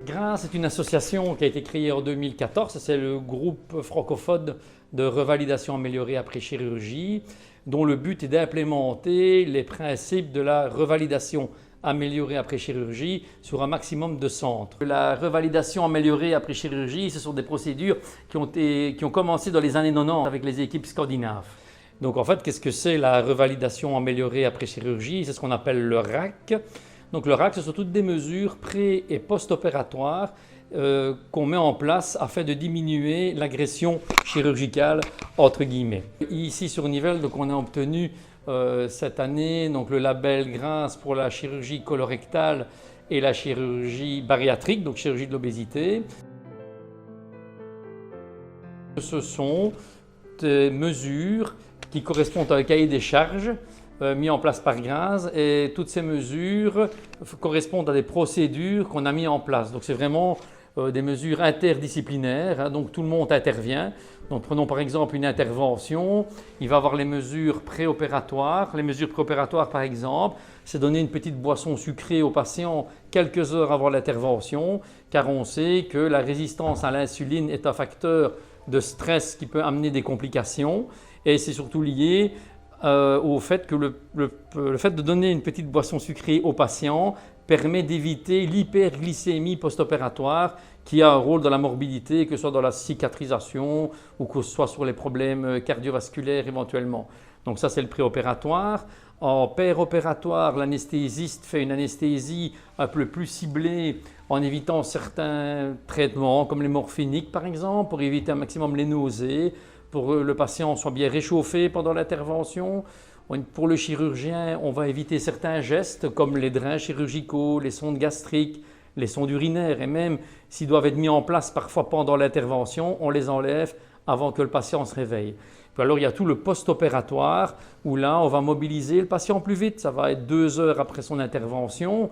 GRINS est une association qui a été créée en 2014, c'est le groupe francophone de revalidation améliorée après chirurgie, dont le but est d'implémenter les principes de la revalidation améliorée après chirurgie sur un maximum de centres. La revalidation améliorée après chirurgie, ce sont des procédures qui ont commencé dans les années 90 avec les équipes scandinaves. Donc en fait, qu'est-ce que c'est la revalidation améliorée après chirurgie? C'est ce qu'on appelle le RAC. Donc le RAC, ce sont toutes des mesures pré- et post-opératoires qu'on met en place afin de diminuer l'agression chirurgicale entre guillemets. Ici sur Nivelles, donc on a obtenu cette année donc le label GRINS pour la chirurgie colorectale et la chirurgie bariatrique, donc chirurgie de l'obésité. Ce sont des mesures qui correspondent à un cahier des charges mis en place par GRINS, et toutes ces mesures correspondent à des procédures qu'on a mis en place. Donc c'est vraiment des mesures interdisciplinaires, hein, donc tout le monde intervient. Donc prenons par exemple une intervention, il va y avoir les mesures préopératoires. Les mesures préopératoires par exemple, c'est donner une petite boisson sucrée au patient quelques heures avant l'intervention, car on sait que la résistance à l'insuline est un facteur de stress qui peut amener des complications, et c'est surtout lié au fait que le fait de donner une petite boisson sucrée au patient permet d'éviter l'hyperglycémie post-opératoire qui a un rôle dans la morbidité, que ce soit dans la cicatrisation ou que ce soit sur les problèmes cardiovasculaires éventuellement. Donc ça c'est le préopératoire. En péropératoire, l'anesthésiste fait une anesthésie un peu plus ciblée en évitant certains traitements comme les morphiniques par exemple, pour éviter un maximum les nausées, pour que le patient soit bien réchauffé pendant l'intervention. Pour le chirurgien, on va éviter certains gestes comme les drains chirurgicaux, les sondes gastriques, les sondes urinaires, et même s'ils doivent être mis en place parfois pendant l'intervention, on les enlève avant que le patient se réveille. Puis alors il y a tout le post-opératoire où là on va mobiliser le patient plus vite, ça va être 2 heures après son intervention,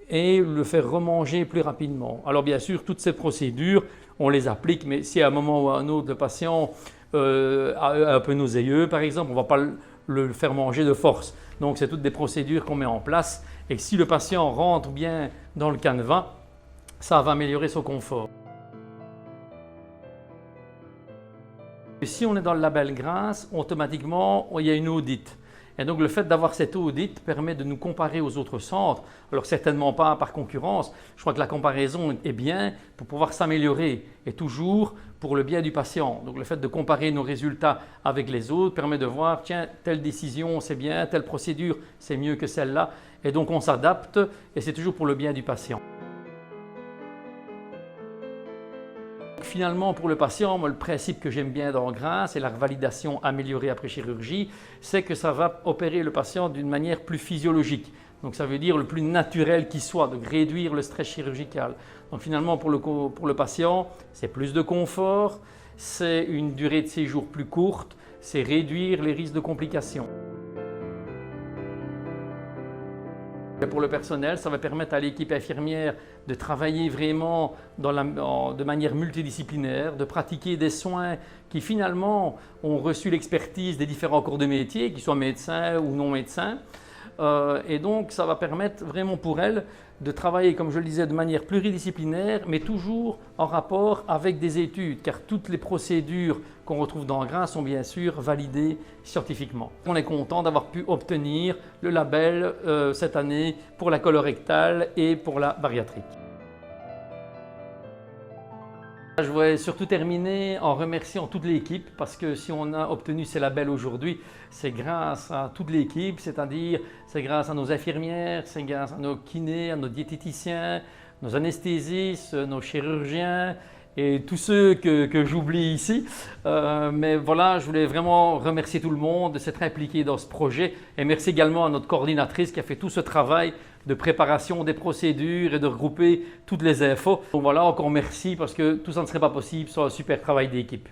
et le faire remanger plus rapidement. Alors bien sûr, toutes ces procédures, on les applique, mais si à un moment ou à un autre le patient un peu nauséeux par exemple, on ne va pas le faire manger de force. Donc c'est toutes des procédures qu'on met en place, et si le patient rentre bien dans le canevas, ça va améliorer son confort. Et si on est dans le label GRINS, automatiquement il y a une audite. Et donc le fait d'avoir cette audite permet de nous comparer aux autres centres, alors certainement pas par concurrence. Je crois que la comparaison est bien pour pouvoir s'améliorer, et toujours pour le bien du patient. Donc le fait de comparer nos résultats avec les autres permet de voir, tiens, telle décision c'est bien, telle procédure c'est mieux que celle-là, et donc on s'adapte, et c'est toujours pour le bien du patient. Finalement, pour le patient, moi, le principe que j'aime bien dans GRINS, c'est la revalidation améliorée après chirurgie, c'est que ça va opérer le patient d'une manière plus physiologique. Donc ça veut dire le plus naturel qui soit, donc réduire le stress chirurgical. Donc finalement, pour le patient, c'est plus de confort, c'est une durée de séjour plus courte, c'est réduire les risques de complications. Pour le personnel, ça va permettre à l'équipe infirmière de travailler vraiment de manière multidisciplinaire, de pratiquer des soins qui finalement ont reçu l'expertise des différents corps de métier, qu'ils soient médecins ou non médecins. Et donc ça va permettre vraiment pour elle de travailler, comme je le disais, de manière pluridisciplinaire, mais toujours en rapport avec des études, car toutes les procédures qu'on retrouve dans GRINS sont bien sûr validées scientifiquement. On est content d'avoir pu obtenir le label cette année pour la colorectale et pour la bariatrique. Je voudrais surtout terminer en remerciant toute l'équipe, parce que si on a obtenu ces labels aujourd'hui, c'est grâce à toute l'équipe, c'est-à-dire c'est grâce à nos infirmières, c'est grâce à nos kinés, à nos diététiciens, nos anesthésistes, nos chirurgiens et tous ceux que j'oublie ici. Mais voilà, je voulais vraiment remercier tout le monde de s'être impliqué dans ce projet, et merci également à notre coordinatrice qui a fait tout ce travail de préparation des procédures et de regrouper toutes les infos. Donc voilà, encore merci, parce que tout ça ne serait pas possible sans un super travail d'équipe.